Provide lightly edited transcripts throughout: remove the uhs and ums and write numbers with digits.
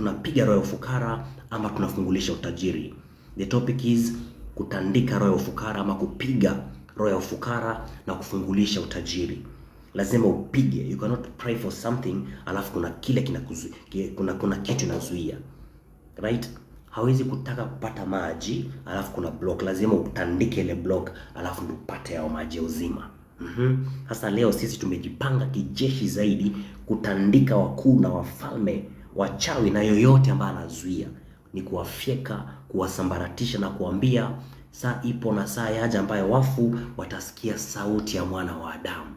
tunapiga roho ya ufukara ama tunafungulisha utajiri. The topic is kutandika roho ya ufukara ama kupiga roho ya ufukara na kufungulisha utajiri. Lazima upige. You cannot pray for something alafu kuna kile kinakuzuia, kuna kitu inazuia. Right? Hawezi kutaka kupata maji alafu kuna block. Lazima utandike ile block alafu upate yao maji ya uzima. Sasa leo sisi tumejipanga kijeshi zaidi kutandika wakuu na wafalme, wachawi na yoyote ambaye anazuia. Ni kuwafyeka, kuwasambaratisha na kuambia saa ipo na saa yaja ambayo wafu watasikia sauti ya mwana wa Adamu.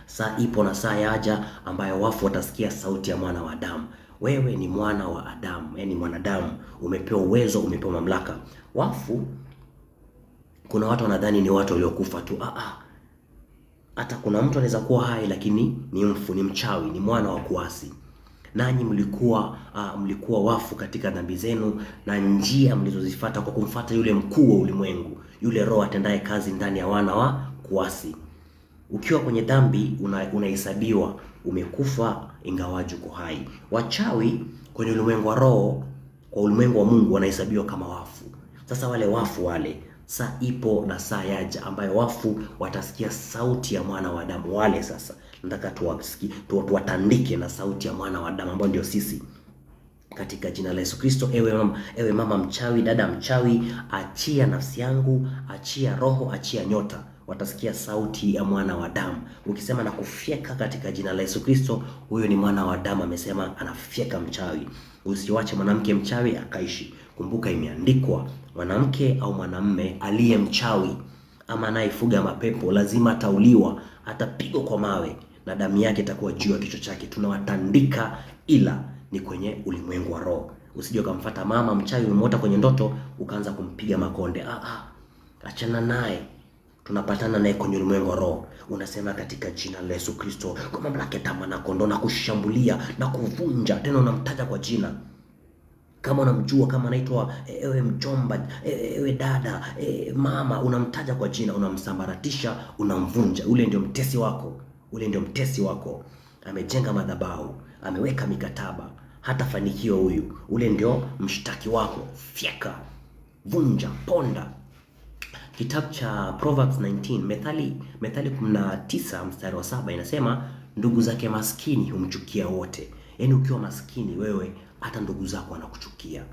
Saa ipo na saa yaja ambayo wafu watasikia sauti ya mwana wa Adamu. Wewe ni mwana wa Adamu, yani mwanadamu, umepewa uwezo, umepewa mamlaka. Wafu, kuna watu wanadhani ni watu waliokufa tu. Hata kuna mtu anaweza kuwa hai lakini ni mfu, ni mchawi, ni mwana wa kuasi. Nanyi mlikuwa wafu katika dhambi zenu na njia mlizozifuata kwa kumfuata yule mkuu wa ulimwengu, yule roho atendaye kazi ndani ya wana wa kuasi. Ukiwa kwenye dhambi unahesabiwa umekufa ingawaje uko hai. Wachawi kwenye ulimwengu wa roho, kwa ulimwengu wa Mungu, wanahesabiwa kama wafu. Sasa wale wafu wale, saa ipo na saa yaja ambayo wafu watasikia sauti ya mwana wa Adamu. Wale sasa nataka tuwatandike na sauti ya mwana wa Adamu ambao ndio sisi, katika jina la Yesu Kristo. Ewe mama mchawi, dada mchawi, achia nafsi yangu, achia roho, achia nyota. Watasikia sauti ya mwana wa Adamu. Ukisema na kufyeka katika jina la Yesu Kristo, huyo ni mwana wa Adamu amesema anafyeka mchawi. Usiwache mwanamke mchawi akaishi. Kumbuka imeandikwa, mwanamke au mwanamume aliye mchawi ama anayefuga mapepo lazima atauliwa, atapigwa kwa mawe na damu yake itakuwa juu ya kichwa chake. Tunawatandika, ila ni kwenye ulimwengu wa roho. Usije ukamfuata mama mchawi umemwota kwenye ndoto ukaanza kumpiga makonde. Achana naye. Tunapatana naye kwenye ulimwengu wa roho. Unasema katika jina la Yesu Kristo, kwa mamlaka ya damu na kondoo, na kushambulia na kuvunja. Tena unamtaja kwa jina. Kama unamjua, kama anaitwa ewe mjomba, ewe dada, mama, unamtaja kwa jina, unamsambaratisha, unamvunja. Ule ndio mtesi wako. Ule ndio mtesi wako. Amejenga madhabahu, ameweka mikataba, hata fanikiwa huyu. Ule ndio mshtaki wako. Fyeka, vunja, ponda. Kitabu cha Proverbs 19, Methali 19 mstari wa 7 inasema, ndugu zake maskini humchukia wote. Yaani ukiwa maskini wewe, hata ndugu zako wanakuchukia.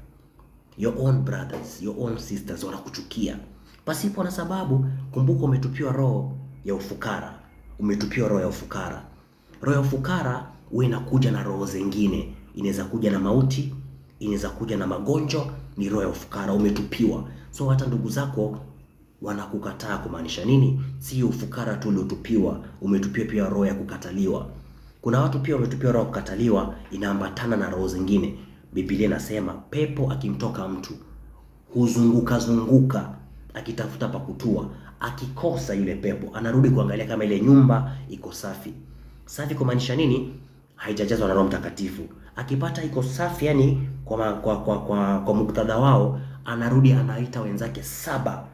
Your own brothers, your own sisters wanakuchukia pasipo na sababu. Kumbuka umetupiwa roho ya ufukara. Umetupiwa roho ya ufukara. Roho ya ufukara huwa inakuja na roho zingine. Inaweza kuja na mauti, inaweza kuja na magonjwa. Ni roho ya ufukara umetupiwa. So hata ndugu zako wanakukataa. Kumaanisha nini? Si ufukara tu uliotupiwa, umetupiwa pia roho ya kukataliwa. Kuna watu pia wametupiwa roho ya kukataliwa, inaambatana na roho zingine. Biblia inasema pepo akimtoka mtu huzunguka akitafuta pa kutua. Akikosa yule pepo anarudi kuangalia kama ile nyumba iko safi. Safi kumaanisha nini? Haijajazwa na Roho Mtakatifu. Akipata iko safi, yani kwa muktadha wao, anarudi anaita wenzake 7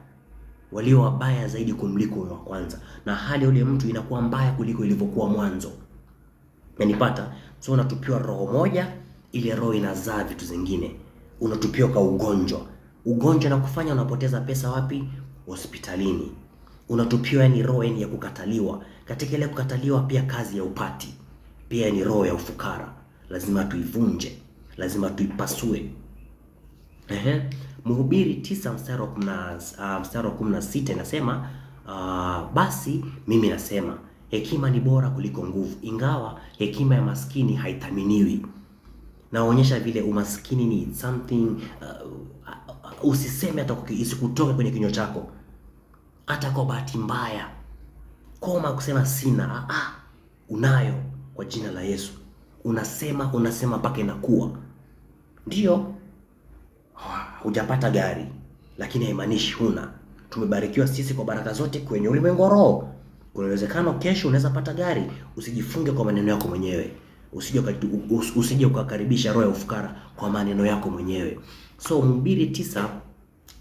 walio wabaya zaidi kumliko wa kwanza, na hali yule mtu inakuwa mbaya kuliko ilivyokuwa mwanzo. Umenipata? So unatupiwa roho moja, ile roho inazaa vitu zingine. Unatupiwa kwa ugonjwa na kufanya unapoteza pesa wapi? Hospitalini. Unatupiwa yani roho ya kukataliwa. Katika ile kukataliwa pia kazi ya upati. Pia ni roho ya ufukara. Lazima tuivunje, lazima tuipasue. Mhubiri 9 mstari wa 16 inasema, basi mimi nasema hekima ni bora kuliko nguvu, ingawa hekima ya maskini haithaminiwi. Naonyesha vile umaskini ni something, usiseme hata isikutoke kwenye kinywa chako. Hata kwa bahati mbaya koma kusema sina. Unayo kwa jina la Yesu. Unasema mpaka inakuwa. Ndio hujapata gari, lakini haimaanishi huna. Tumebarikiwa sisi kwa baraka zote kwenye ulimwengu wa roho. Kuna uwezekano kesho unaweza pata gari. Usijifunge kwa maneno yako mwenyewe. Usije ukakaribisha roho ya ufukara kwa maneno yako mwenyewe. So Mhubiri 9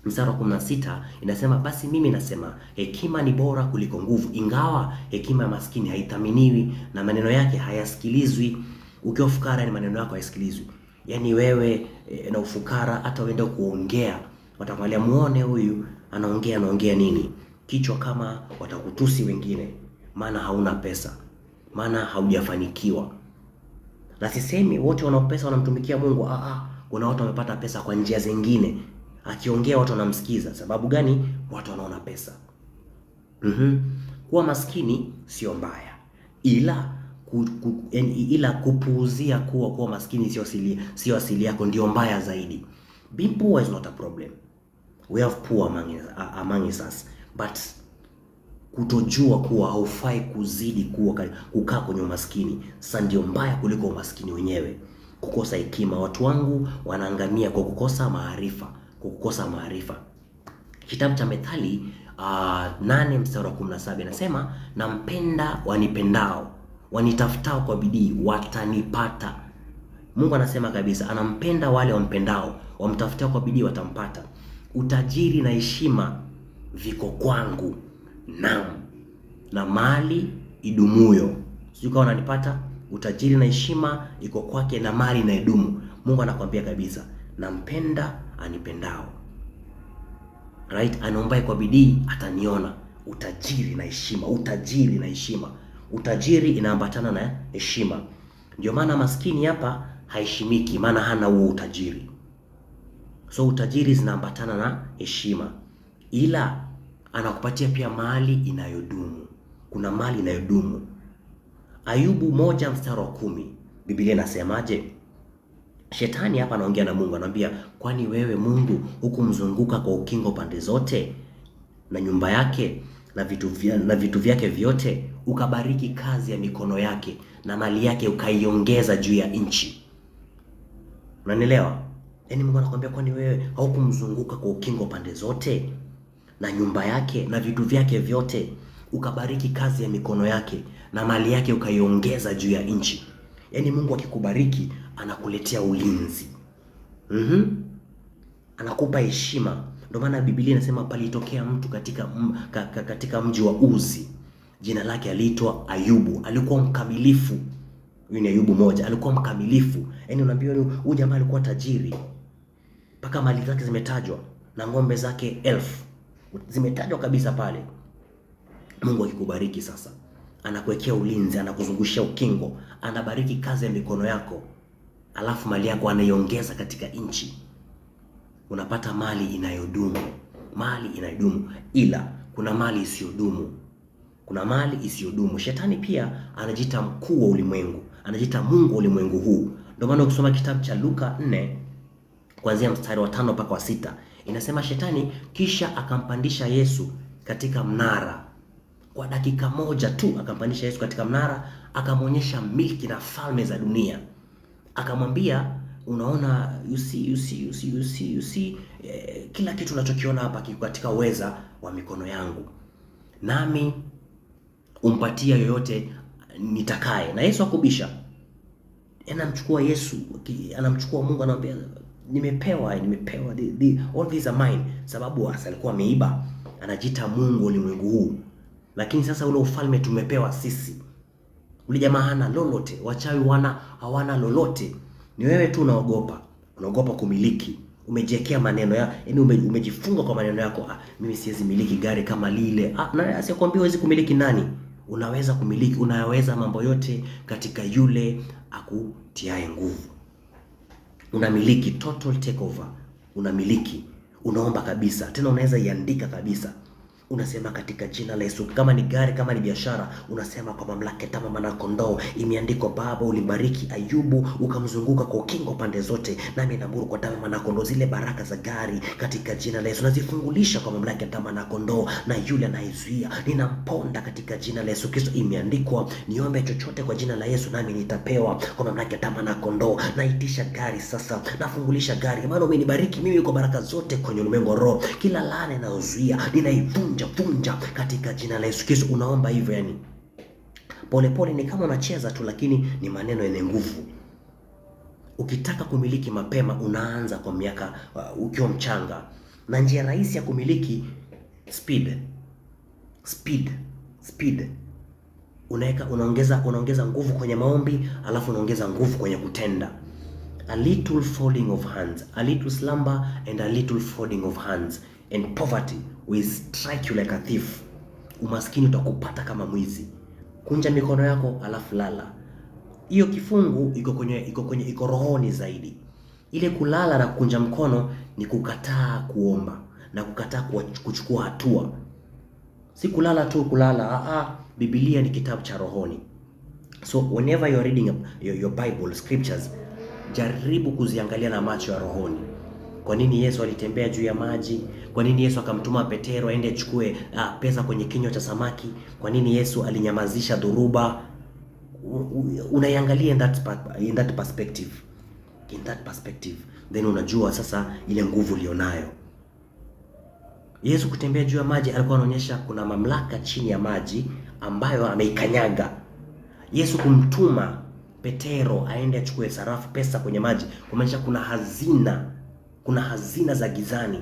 mstari wa 16 inasema, basi mimi nasema hekima ni bora kuliko nguvu, ingawa hekima ya maskini haithaminiwi na maneno yake hayasikilizwi. Ukiwa fukara ni maneno yako hayasikilizwi. Yaani wewe na ufukara, hata uende kuongea watakwambia muone huyu anaongea nini. Kichwa kama watakutusi wengine, maana hauna pesa, maana haujafanikiwa. Na sisemi wote wana pesa wanamtumikia Mungu. Kuna watu wamepata pesa kwa njia zingine. Akiongea watu wanamsikiza. Sababu gani? Watu wanaona pesa. Kuwa maskini sio mbaya, ila kupuuzia kuwa maskini sio asili yako ndio mbaya zaidi. Being poor is not a problem. We have poor among us, but kutojua kuwa haufai kuzidi kukaa kwenye umaskini, sasa ndio mbaya kuliko umaskini wenyewe. Kukosa hekima. Watu wangu wanaangamia kwa kukosa maarifa. Kitabu cha Methali 8:17 inasema, nampenda wanipendao, wanitafutao kwa bidii watanipata. Mungu anasema kabisa anampenda wale wampendao, wamtafutao kwa bidii watampata. Utajiri na heshima viko kwangu, na mali idumuyo. Sijui kama unanipata. Utajiri na heshima iko kwake, na mali na idumu. Mungu anakuambia kabisa nampenda anipendao. Right? Anaomba kwa bidii ataniona. Utajiri na heshima. Utajiri inaambatana na heshima. Ndio maana maskini hapa haheshimiki, maana hana huo utajiri. So utajiri zinaambatana na heshima, ila anakupatia pia mali inayodumu. Kuna mali inayodumu. Ayubu 1:10 Biblia inasemaje? Shetani hapa anaongea na Mungu, anamwambia, kwani wewe Mungu hukumzunguka kwa ukingo pande zote, na nyumba yake na vitu vyake vyote, ukabariki kazi ya mikono yake, na mali yake ukaiongeza juu ya nchi. Unanielewa? Yaani Mungu anakuambia, kwani wewe haukumzunguka kwa ukingo pande zote, na nyumba yake na vitu vyake vyote, ukabariki kazi ya mikono yake, na mali yake ukaiongeza juu ya nchi. Yaani Mungu akikubariki anakuletea ulinzi. Anakupa heshima. Ndio maana Biblia inasema palitokea mtu katika mji wa Uzi. Jina lake aliitwa Ayubu. Alikuwa mkamilifu. Huyu ni Ayubu 1. Alikuwa mkamilifu. Yaani unaambiwa huyu jamaa alikuwa tajiri. Paka mali zake zimetajwa na ng'ombe zake 1000. Zimetajwa kabisa pale. Mungu akikubariki sasa, anakuwekea ulinzi, anakuzungushia ukingo, anabariki kazi ya mikono yako, alafu mali yako anaiongeza katika nchi. Unapata mali inayodumu. Ila kuna mali isiyodumu. Shetani pia anajiita mkuu wa ulimwengu, anajiita Mungu wa ulimwengu huu. Ndio maana ukisoma kitabu cha Luka 4 kuanzia mstari wa 5 mpaka wa 6 inasema, Shetani kisha akampandisha Yesu katika mnara. Kwa dakika moja tu akampandisha Yesu katika mnara, akamwonyesha milki na falme za dunia. Akamwambia, unaona, you see, kila kitu unachokiona hapa kiko katika uweza wa mikono yangu, nami umpatia yoyote nitakaye. Na Yesu akubisha. Anamchukua Yesu, anamchukua Mungu, anamwambia nimepewa all these are mine. Sababu alikuwa ameiba, anajiita Mungu ulimwengu huu. Lakini sasa ule ufalme tumepewa sisi. Ule jamaa hana lolote, wachawi hawana lolote. Ni wewe tu unaogopa kumiliki. Umejiwekea maneno yaani umejifunga kwa maneno yako. Mimi siwezi miliki gari kama lile. Na asikwambia huwezi kumiliki nani? Unaweza kumiliki, unaweza mambo yote katika yule akutiaye nguvu. Unamiliki, total takeover. Unamiliki, unaomba kabisa. Tena unaweza iandika kabisa. Unasema katika jina la Yesu. Kama ni gari, kama ni biashara, unasema kwa mamlaka ya damu na kondoo, imeandikwa, Baba ulibariki Ayubu ukamzunguka kwa ukingo pande zote, nami naamuru kwa damu na kondoo zile baraka za gari katika jina la Yesu nazifungulisha kwa mamlaka ya damu na kondoo, na yule anayezuia ninamponda katika jina la Yesu Kristo. Imeandikwa, niombe chochote kwa jina la Yesu nami nitapewa kwa mamlaka ya damu na kondoo. Naitisha gari sasa, nafungulisha gari, maana umenibariki mimi kwa baraka zote kwenye ulimwengu roho. Kila laana inayozuia ninaivunja katika jina la Yesu Kristo. Unaomba hivyo, yani pole ni kama unacheza tu, lakini ni maneno yenye nguvu. Ukitaka kumiliki mapema, unaanza kwa miaka ukiwa mchanga, na njia rahisi ya kumiliki speed. Unaongeza nguvu kwenye maombi, alafu unaongeza nguvu kwenye kutenda. A little folding of hands, a little slumber and a little folding of hands, and poverty will strike you like a thief. Umaskini utakupata kama mwizi. Kunja mikono yako alafu lala. Hiyo kifungu iko rohoni zaidi. Ile kulala na kunja mkono ni kukataa kuomba na kukataa kuchukua hatua. Si kulala tu kulala. Biblia ni kitabu cha rohoni. So whenever you are reading your Bible scriptures, jaribu kuziangalia na macho ya rohoni. Kwa nini Yesu alitembea juu ya maji? Kwa nini Yesu akamtuma Petero aende achukue pesa kwenye kinywa cha samaki? Kwa nini Yesu alinyamazisha dhoruba? Unaiangalia in that perspective. In that perspective, then unajua sasa ile nguvu ulionayo. Yesu kutembea juu ya maji alikuwa anaonyesha kuna mamlaka chini ya maji ambayo ameikanyaga. Yesu kumtuma Petero aende achukue sarafu pesa kwenye maji, kumaanisha kuna hazina za gizani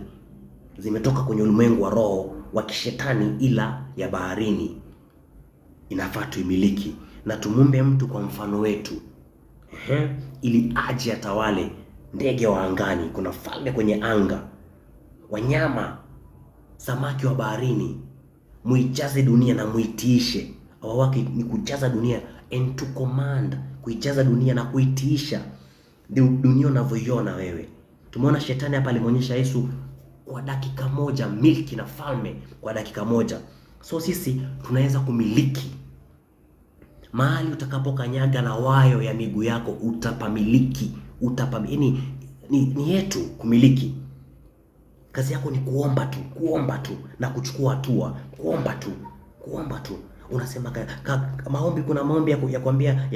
zimetoka kwenye ulimwengu wa roho wa kishetani, ila ya baharini. Inafaa tuimiliki na tumumbe mtu kwa mfano wetu. Ili aje atawale ndege wa angani. Kuna falme kwenye anga, wanyama, samaki wa baharini. Muijaze dunia na muitiishe. Wake ni kujaza dunia and to command, kuijaza dunia na kuitiisha dunia unavyoiona wewe. Tumeona shetani hapa alimuonyesha Yesu kwa dakika moja milki na falme kwa dakika moja. So sisi tunaweza kumiliki mahali utakapokanyaga na wayo ya miguu yako utapamiliki. Ni yetu kumiliki. Kazi yako ni kuomba tu na kuchukua hatua. Kuomba tu. Unasema maombi, kuna maombi ya kuambia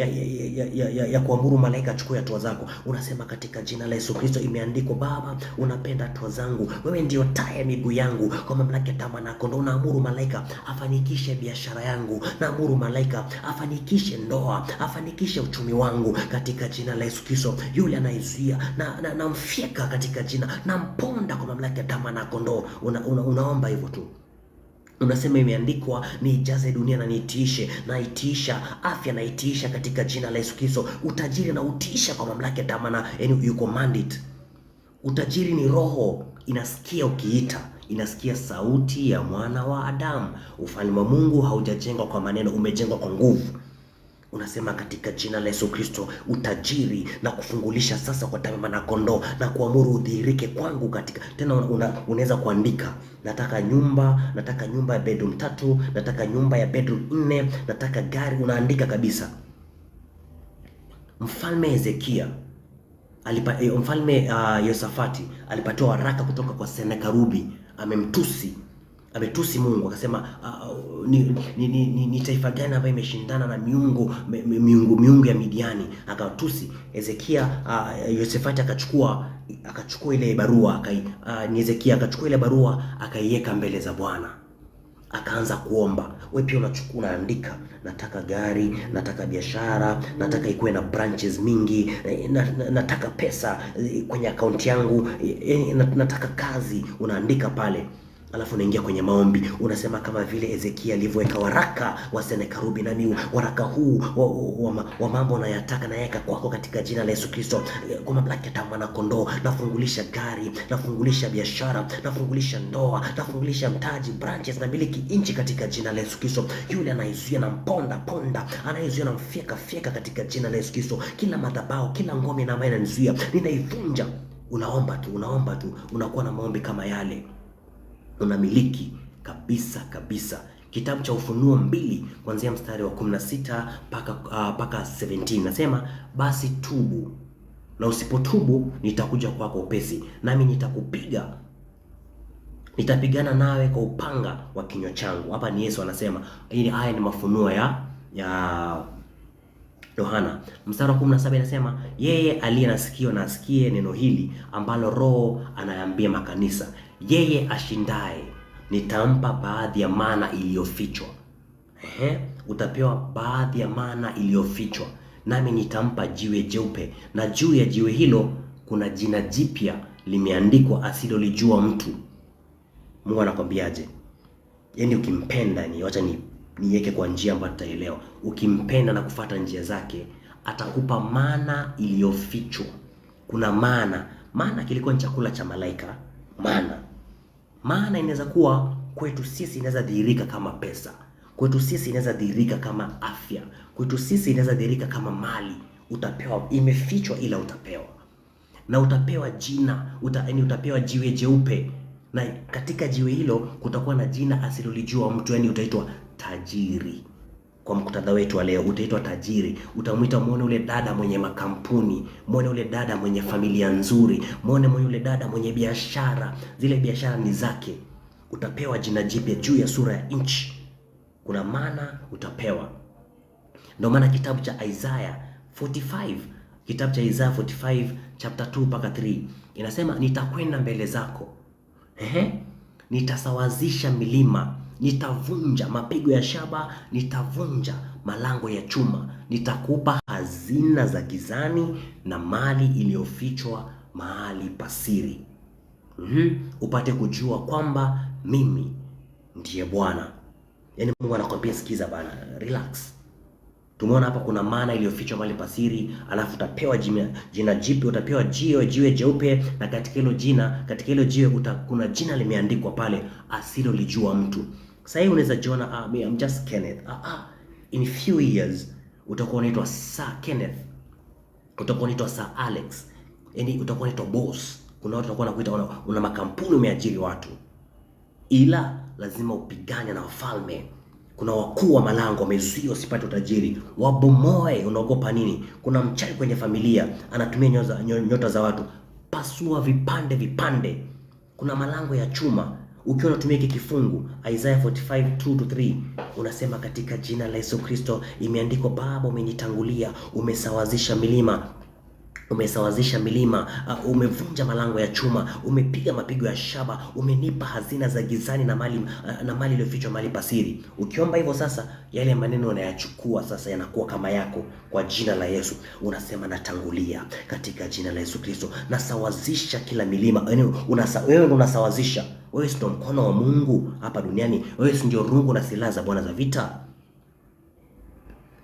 ya kuamuru malaika achukue hatua zako. Unasema katika jina la Yesu Kristo imeandikwa, Baba unapenda hatua zangu, wewe ndio taa ya miguu yangu, kwa mamlaka Damu na Kondoo. Naamuru malaika afanikishe biashara yangu, naamuru malaika afanikishe ndoa, afanikishe uchumi wangu katika jina la Yesu Kristo. Yule anaizuia na mfyeka katika jina, na mponda kwa mamlaka Damu na Kondoo. Unaomba hivyo tu. Unasema imeandikwa niijaze dunia na niitiishe, na itiisha afya na itiisha katika jina la Yesu Kristo. Utajiri na utiisha kwa mamlaka Damu na, you command it. Utajiri ni roho, inasikia ukiita, inasikia sauti ya mwana wa Adamu. Ufalme wa Mungu haujajengwa kwa maneno, umejengwa kwa nguvu. Unasema katika jina la Yesu Kristo utajiri na kufungulisha sasa kwa Damu na Kondoo, na kuamuru udhihirike kwangu katika. Tena unaweza kuandika, nataka nyumba ya bedroom 3, nataka nyumba ya bedroom 4, nataka gari. Unaandika kabisa. Mfalme Hezekia mfalme Yosafati alipatiwa waraka kutoka kwa Senakeribu. Ametusi Mungu, akasema ni taifa gani ambayo imeshindana na miungu ya Midiani. Akatusi Hezekia. Yosafati akachukua ile barua, Hezekia akachukua ile barua akaiweka mbele za Bwana, akaanza kuomba. Wewe pia unaandika, nataka gari, nataka biashara, nataka ikuwe na branches mingi, nataka pesa kwenye akaunti yangu, nataka kazi. Unaandika pale. Alafu unaingia kwenye maombi. Unasema kama vile Hezekia alivyoweka waraka wa Senakeribu, nami waraka huu wa mambo nayataka naweka kwako katika jina la Yesu Kristo, kwa mamlaka ya Damu na Kondoo. Nafungulisha gari, nafungulisha biashara, nafungulisha ndoa, nafungulisha mtaji, branches na miliki nchi katika jina la Yesu Kristo. Yule anaizuia na ponda, anaizuia na mfyeka katika jina la Yesu Kristo. Kila madhabahu, kila ngome na ambayo inanizuia ninaivunja. Unaomba tu, unakuwa na maombi kama yale, unamiliki kabisa. Kitabu cha Ufunuo 2 kuanzia mstari wa 16 mpaka 17 nasema, basi tubu, na usipotubu nitakuja kwako upesi, nami nitapigana nawe kwa upanga wa kinywa changu. Hapa ni Yesu anasema. Haya ni mafunuo ya Yohana. Mstari wa 17 inasema, yeye aliye na sikio na asikie neno hili ambalo Roho anaambia makanisa. Yeye ashindaye nitampa baadhi ya mana iliyofichwa. Utapewa baadhi ya mana iliyofichwa, nami nitampa jiwe jeupe, na juu ya jiwe hilo kuna jina jipya limeandikwa asilolijua mtu. Mungu anakwambiaje? Yaani ukimpenda, wacha niweke kwa njia ambayo tutaelewa. Ukimpenda na kufuata njia zake, atakupa mana iliyofichwa kuna mana. Mana kilikuwa ni chakula cha malaika. Mana inaweza kuwa kwetu sisi, inaweza dhihirika kama pesa. Kwetu sisi inaweza dhihirika kama afya. Kwetu sisi inaweza dhihirika kama mali. Utapewa, imefichwa ila utapewa. Na utapewa jina, utapewa jiwe jeupe. Na katika jiwe hilo kutakuwa na jina asilolijua mtu, utaitwa tajiri. Kwa muktadha wetu wa leo utaitwa tajiri. Utamuita, muone ule dada mwenye makampuni, muone ule dada mwenye familia nzuri, muone ule dada mwenye biashara, zile biashara ni zake. Utapewa jina jipya juu ya sura ya nchi. Kuna maana utapewa. Ndio maana kitabu cha Isaiah 45, kitabu cha Isaiah 45 chapter 2 mpaka 3 inasema, nitakwenda mbele zako, nitasawazisha milima, nitavunja mapigo ya shaba, nitavunja malango ya chuma, nitakupa hazina za gizani na mali iliyofichwa mahali pasiri. Upate kujua kwamba mimi ndiye Bwana. Yaani Mungu anakuambia sikiza bana, relax. Tumeona hapa kuna maana iliyofichwa mahali pasiri, alafu utapewa jina jipya, utapewa jiwe jeupe, na katika hilo jiwe kuna jina limeandikwa pale asilolijua mtu. Sasa hivi unaweza jiona, I'm just Kenneth. In few years utakuwa unaitwa Sir Kenneth. Utakuwa unaitwa Sir Alex. Yaani utakuwa unaitwa boss. Kuna watu watakuwa wanakuita una makampuni, umeajiri watu. Ila lazima upigane na wafalme. Kuna wakuu wa malango wamezuia usipate utajiri. Wabomoe, unaogopa nini? Kuna mchawi kwenye familia anatumia nyota za watu. Pasua vipande. Kuna malango ya chuma. Ukiwa unatumia hiki kifungu Isaiah 45:2-3 unasema, katika jina la Yesu Kristo imeandikwa, Baba umenitangulia, umesawazisha milima, umevunja malango ya chuma, umepiga mapigo ya shaba, umenipa hazina za gizani na mali iliyofichwa mahali pasiri. Ukiomba hivyo sasa, yale maneno unayachukua sasa yanakuwa kama yako kwa jina la Yesu. Unasema, natangulia katika jina la Yesu Kristo, nasawazisha kila milima. Wewe ndio unasawazisha. Wewe ndio mkono wa Mungu hapa duniani. Wewe ndio rungu na silaha za Bwana za vita.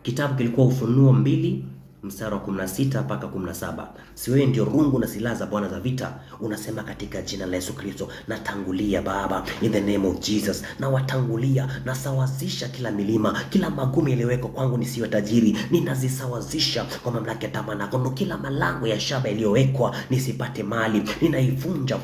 Kitabu kilikuwa Ufunuo 2 mstari wa 16 mpaka 17. Si wewe ndio rungu na silaha za Bwana za vita? Unasema, katika jina la Yesu Kristo natangulia Baba, in the name of Jesus, na watangulia, nasawazisha kila milima, kila magumu yaliyowekwa kwangu nisiwe tajiri, ninazisawazisha kwa mamlaka ya tamanako. Kila malango ya shaba yaliyowekwa nisipate mali, ninaivunja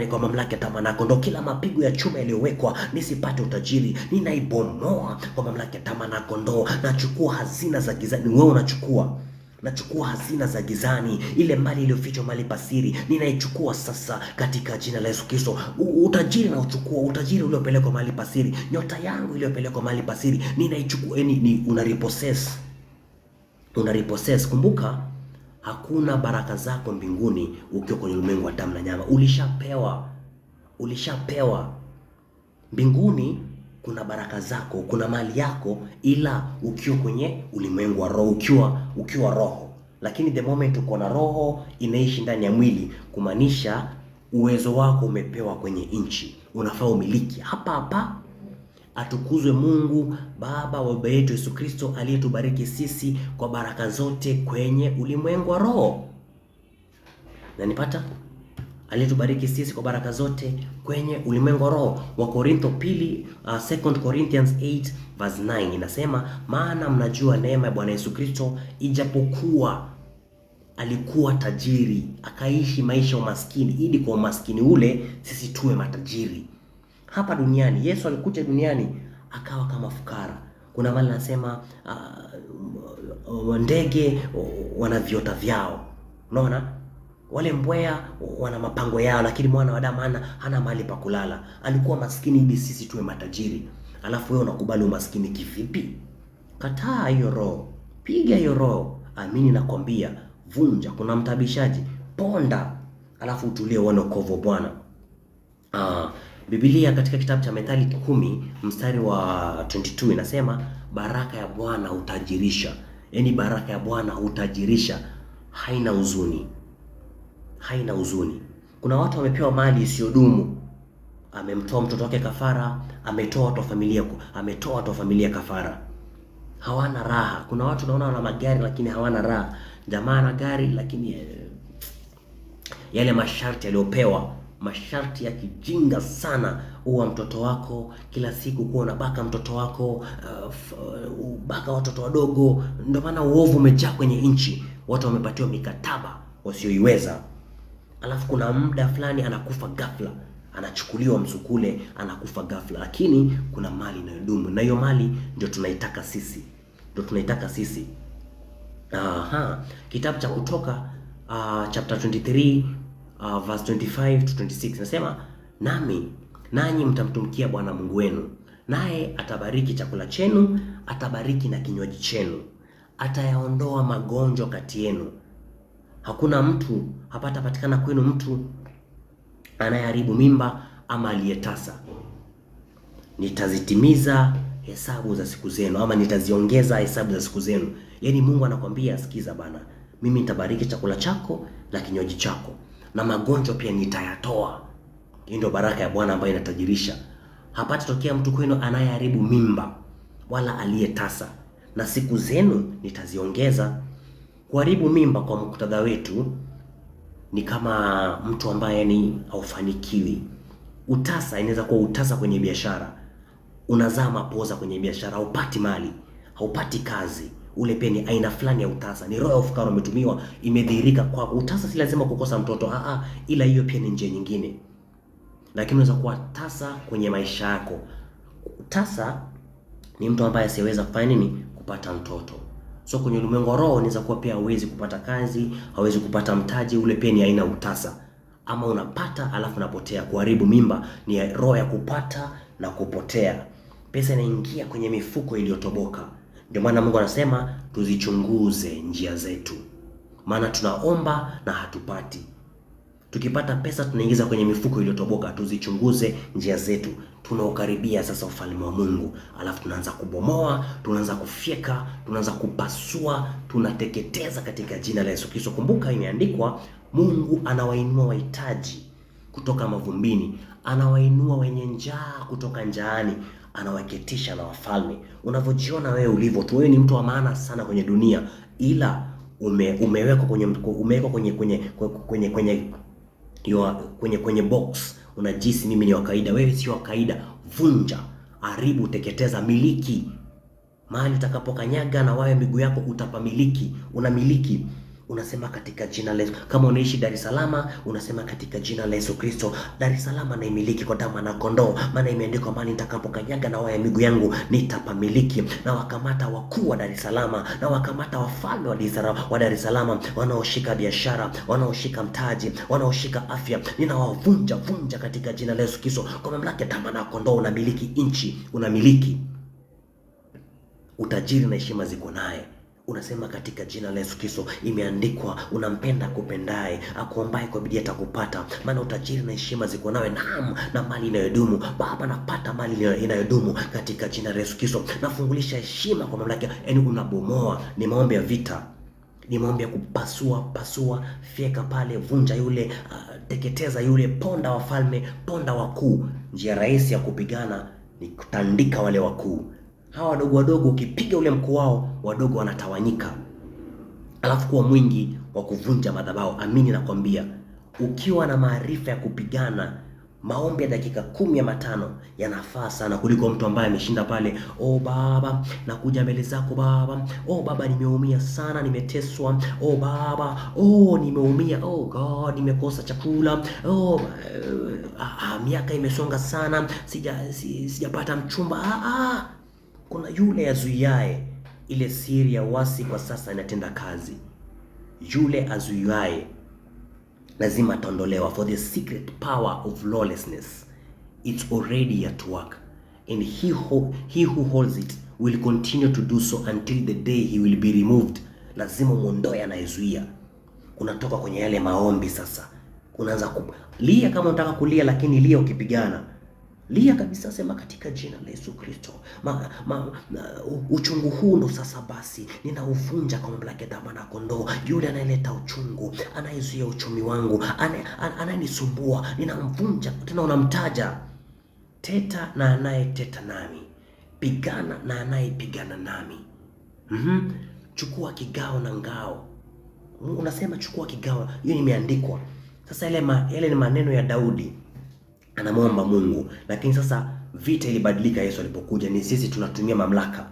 kwa mamlaka ya tamanako. Ndo kila mapigo ya chuma yaliyowekwa nisipate utajiri, ninaibomoa kwa mamlaka ya tamanako. Ndo nachukua hazina za gizani. Wewe nachukua hazina za gizani, ile mali iliyofichwa mahali pasiri, ninaichukua sasa katika jina la Yesu Kristo. Utajiri na uchukua, utajiri uliopelekwa mahali pasiri, nyota yangu iliyopelekwa mahali pasiri, ninaichukua. Una repossess. Kumbuka, hakuna baraka zako mbinguni ukiwa kwenye ulimwengu wa damu na nyama. Ulishapewa. Mbinguni kuna baraka zako, kuna mali yako, ila ukiwa kwenye ulimwengu wa roho, ukiwa roho. Lakini the moment uko na roho inaishi ndani ya mwili, kumaanisha uwezo wako umepewa kwenye nchi, unafaa umiliki hapa. Atukuzwe Mungu Baba wa Baba yetu Yesu Kristo, aliyetubariki sisi kwa baraka zote kwenye ulimwengu wa roho. Na nipata aliyetubariki sisi kwa baraka zote kwenye ulimwengu wa roho. Wa Korintho 2 Corinthians 8 verse 9 inasema, maana mnajua neema ya Bwana Yesu Kristo, ijapokuwa alikuwa tajiri akaishi maisha ya umaskini, ili kwa umaskini ule sisi tuwe matajiri. Hapa duniani Yesu alikuja duniani akawa kama fukara. Kuna mali nasema ndege wana viota vyao. Unaona? Wale mbweha wana mapango yao, lakini mwana wa Adamu hana mahali pa kulala. Alikuwa maskini ili sisi tuwe matajiri. Alafu wewe unakubali umaskini kivipi? Kataa hiyo roho. Piga hiyo roho. Amini nakwambia, vunja. Kuna mtabishaji, ponda, alafu utulie uone wokovu wa Bwana. Biblia katika kitabu cha Methali 10 mstari wa 22 inasema, baraka ya Bwana hutajirisha. Yaani baraka ya Bwana hutajirisha, haina huzuni. Kuna watu wamepewa mali isiyodumu. Amemtoa mtoto wake kafara, ametoa watu wa familia kafara. Hawana raha. Kuna watu naona wana magari lakini hawana raha. Jamaa ana gari lakini yale masharti aliyopewa, masharti ya kijinga sana. Uwa mtoto wako kila siku, kuwa unabaka mtoto wako, ubaka watoto wadogo. Ndio maana uovu umejaa kwenye nchi, watu wamepatiwa mikataba wasioiweza. Alafu kuna muda fulani anakufa ghafla, anachukuliwa msukule, anakufa ghafla, lakini kuna mali inayodumu, na hiyo mali ndio tunaitaka sisi. Kitabu cha Kutoka chapter 23 verse 25 to 26 nasema, nanyi mtamtumikia Bwana Mungu wenu, naye atabariki chakula chenu, atabariki na kinywaji chenu, atayaondoa magonjwa kati yenu. Hapatapatikana kwenu mtu anayeharibu mimba ama aliyetasa. Nitazitimiza hesabu za siku zenu, ama nitaziongeza hesabu za siku zenu. Yaani Mungu anakwambia, sikiza bana, mimi nitabariki chakula chako na kinywaji chako, na magonjwa pia nitayatoa. Hii ndio baraka ya Bwana ambayo inatajirisha. Hapatatokea mtu kwenu anayeharibu mimba wala aliyetasa, na siku zenu nitaziongeza. Kuharibu mimba kwa muktadha wetu ni kama mtu ambaye ni haufanikiwi. Utasa inaweza kuwa utasa kwenye biashara, unazaa mapoza kwenye biashara, haupati mali, haupati kazi. Ule pia ni aina fulani ya utasa, ni roho ya ufukara umetumiwa, imedhihirika kwa utasa. Si lazima kukosa mtoto, ila hiyo pia ni njia nyingine. Lakini unaweza kuwa tasa kwenye maisha yako. Utasa ni mtu ambaye asiweza kufanya nini? Kupata mtoto. So kwenye ulimwengu wa roho inaweza kuwa pia hawezi kupata kazi, hawezi kupata mtaji. Ule pia ni aina utasa. Ama unapata alafu unapotea. Kuharibu mimba ni roho ya kupata na kupotea. Pesa inaingia kwenye mifuko iliyotoboka. Ndio maana Mungu anasema tuzichunguze njia zetu, maana tunaomba na hatupati. Tukipata pesa tunaingiza kwenye mifuko iliyotoboka. Tuzichunguze njia zetu. Tunaukaribia sasa ufalme wa Mungu, alafu tunaanza kubomoa, tunaanza kufyeka, tunaanza kupasua, tunateketeza katika jina la Yesu Kristo. Kumbuka imeandikwa, Mungu anawainua wahitaji kutoka mavumbini, anawainua wenye njaa kutoka njaani, anawaketisha na wafalme. Unavyojiona wewe ulivyo tu, wewe ni mtu wa maana sana kwenye dunia, ila umewekwa kwenye box. Unajisi mimi ni wa kawaida. Wewe si wa kawaida. Vunja, haribu, teketeza, miliki. Mahali utakapokanyaga na wawe miguu yako utapamiliki. Unamiliki. Unasema katika jina la Yesu. Kama unaishi Dar es Salaam, unasema katika jina la Yesu Kristo, Dar es Salaam naimiliki kwa damu na kondoo, maana imeandikwa, mahali nitakapokanyaga na wawe miguu yangu nitapamiliki. Na wakamata wakuu wa Dar es Salaam, na wakamata wafalme wa Dar es Salaam, wanaoshika biashara, wanaoshika mtaji, wanaoshika afya. Ninawavunja katika jina la Yesu Kristo. Kwa mamlaka ya damu na kondoo, unamiliki nchi, unamiliki utajiri na heshima ziko naye. Unasema katika jina la Yesu Kristo, imeandikwa, unampenda kupendaye, akuombaye kwa bidii atakupata, maana utajiri na heshima ziko nawe, naam, na mali inayodumu. Baba, napata mali inayodumu katika jina la Yesu Kristo. Nafungulisha heshima kwa mamlaka. Yaani unabomoa. Ni maombi ya vita, ni maombi ya kupasua, fyeka pale, vunja yule, teketeza yule, ponda wafalme, ponda wakuu. Njia rahisi ya kupigana ni kutandika wale wakuu. Hawa wadogo ukipiga ule mkuu wao, wadogo wanatawanyika. Alafu kuwa mwingi wa kuvunja madhabahu. Amini nakwambia, ukiwa na maarifa ya kupigana, maombi ya dakika 15 yanafaa sana kuliko mtu ambaye ameshinda pale, Baba, nakuja mbele zako Baba. Baba, nimeumia sana, nimeteswa. Baba, nimeumia. God, nimekosa chakula. Miaka imesonga sana, sijapata mchumba. Kuna yule azuiaye ile siri ya wasi kwa sasa inatenda kazi. Yule azuiaye lazima ataondolewa. For the secret power of lawlessness, it's already at work, and he who holds it will continue to do so until the day he will be removed. Lazima muondoe anayezuia. Unatoka kwenye yale maombi sasa, unaanza kulia. Kama unataka kulia, lakini lia ukipigana. Lia kabisa, sema katika jina la Yesu Kristo, uchungu huu ndo sasa basi ninauvunja kwa mamlaka ya damu na kondoo. Yule anayeleta uchungu, anayezuia uchumi wangu, anayenisumbua, ninamvunja. Tena unamtaja, teta na anayeteta nami, pigana na anayepigana nami. Chukua kigao na ngao. Unasema chukua kigao, hiyo imeandikwa. Sasa yale ni maneno ya Daudi, anamwomba Mungu, lakini sasa vita ilibadilika Yesu alipokuja. Ni sisi tunatumia mamlaka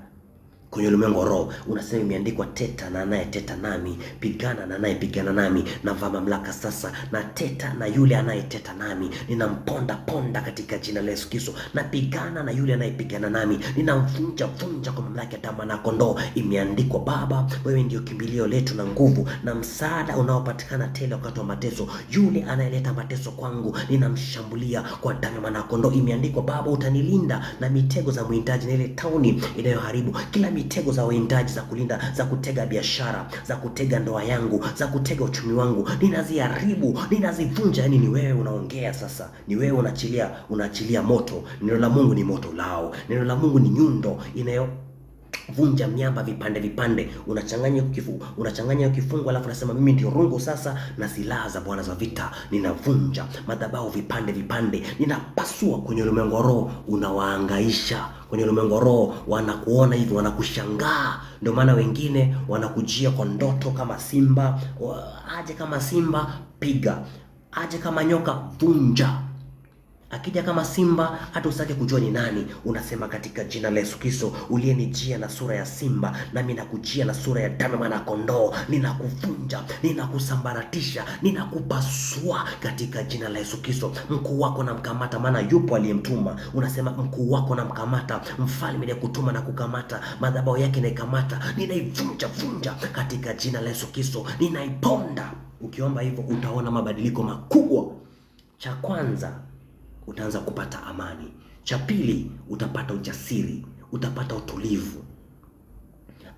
kwenye ulimwengu wa roho. Unasema imeandikwa, teta na naye teta nami, pigana na naye pigana nami. Navaa mamlaka sasa, na teta na yule anayeteta nami, ninamponda ponda katika jina la Yesu Kristo. Na pigana na yule anayepigana nami, ninamvunja vunja kwa mamlaka ya damu na kondoo. Imeandikwa, Baba wewe ndio kimbilio letu na nguvu na msaada unaopatikana tele wakati wa mateso. Yule anayeleta mateso kwangu, ninamshambulia kwa damu na kondoo. Imeandikwa, Baba utanilinda na mitego za mwindaji na ile tauni inayoharibu. Kila mitego za waindaji za kulinda, za kutega biashara, za kutega ndoa yangu, za kutega uchumi wangu, ninaziharibu, ninazivunja. Yani ni wewe unaongea sasa, ni wewe unaachilia moto. Neno la Mungu ni moto lao. Neno la Mungu ni nyundo inayovunja miamba vipande vipande. Unachanganya kifungu, alafu nasema mimi ndio rungu sasa, na silaha za Bwana za vita ninavunja madhabahu vipande vipande, ninapasua. Kwenye ulimwengu wa roho unawaangaisha, kwenye ulimwengu wa roho wanakuona hivi, wanakushangaa. Ndio maana wengine wanakujia kwa ndoto kama simba. Aje kama simba, piga. Aje kama nyoka, vunja. Akija kama simba, hata usitake kujua ni nani, unasema katika jina la Yesu Kristo, uliyenijia na sura ya simba, nami nakujia na sura ya damu mwana kondoo. Ninakuvunja, ninakusambaratisha, ninakupasua katika jina la Yesu Kristo. Mkuu wako namkamata, maana yupo aliyemtuma. Unasema mkuu wako namkamata, mfalme aliyekutuma na kukamata, madhabahu yake naikamata, ninaivunja vunja katika jina la Yesu Kristo, ninaiponda. Ukiomba hivyo utaona mabadiliko makubwa. Cha kwanza, utaanza kupata amani. Cha pili, utapata ujasiri, utapata utulivu.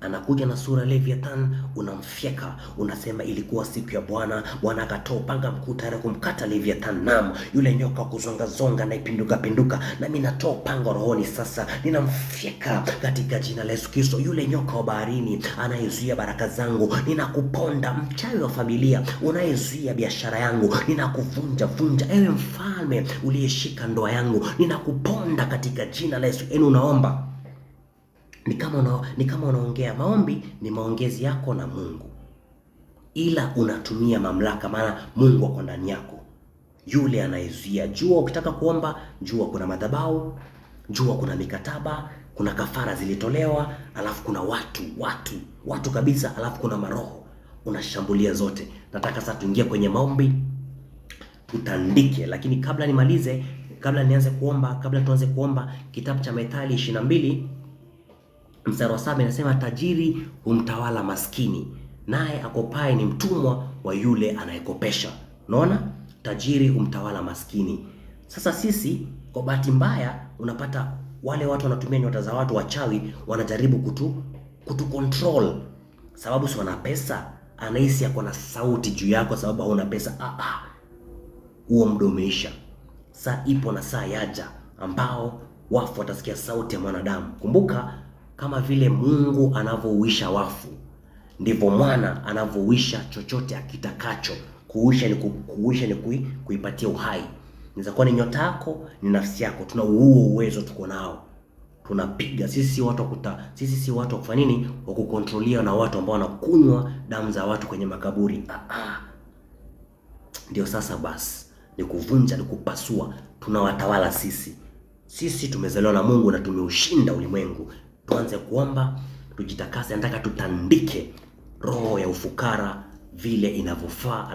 Anakuja na sura Leviathan, unamfyeka, unasema ilikuwa siku ya Bwana, Bwana akatoa upanga mkuu tayari kumkata Leviathan. Naam, yule nyoka kuzonga zonga na ipinduka pinduka, nami natoa upanga rohoni sasa, ninamfyeka katika jina la Yesu Kristo. Yule nyoka wa baharini anayezuia baraka zangu, ninakuponda. Mchawi wa familia unayezuia biashara yangu, ninakuvunja vunja. Ewe mfalme uliyeshika ndoa yangu, ninakuponda katika jina la Yesu. Unaomba ni kama unaongea. Maombi ni maongezi yako na Mungu, ila unatumia mamlaka, maana Mungu ako ndani yako. Yule anayezuia. Jua ukitaka kuomba, jua kuna madhabahu, jua kuna mikataba, kuna kafara zilitolewa, alafu kuna watu kabisa, alafu kuna maroho. Unashambulia zote. Nataka sasa tuingie kwenye maombi, tutandike. Lakini kabla nimalize, kabla tuanze kuomba, kitabu cha Methali 22 mstari wa 7 inasema, tajiri humtawala maskini, naye akopaye ni mtumwa wa yule anayekopesha. Unaona? Tajiri humtawala maskini. Sasa sisi kwa bahati mbaya unapata wale watu wanatumia nyota za watu, wachawi wanajaribu kutu control, sababu si wana pesa. Anahisi yako na sauti juu yako sababu hauna pesa. Huo muda umeisha. Saa ipo na saa yaja ambao wafu watasikia sauti ya mwanadamu. Kumbuka, kama vile Mungu anavyouisha wafu, ndivyo mwana anavyouisha chochote akitakacho. Kuisha ni kuipatia uhai. Inaweza kuwa ni nyota yako, ni nafsi yako. Tuna huo uwezo, tuko nao. Tunapiga. Sisi si watu wa kufanya nini, wa kukontrolia na watu ambao wanakunywa damu za watu kwenye makaburi. Ndio sasa basi, ni kuvunja, ni kupasua. Tunawatawala sisi. Sisi tumezaliwa na Mungu na tumeushinda ulimwengu. Tuanze kuomba, tujitakase. Nataka tutandike roho ya ufukara vile inavyofaa.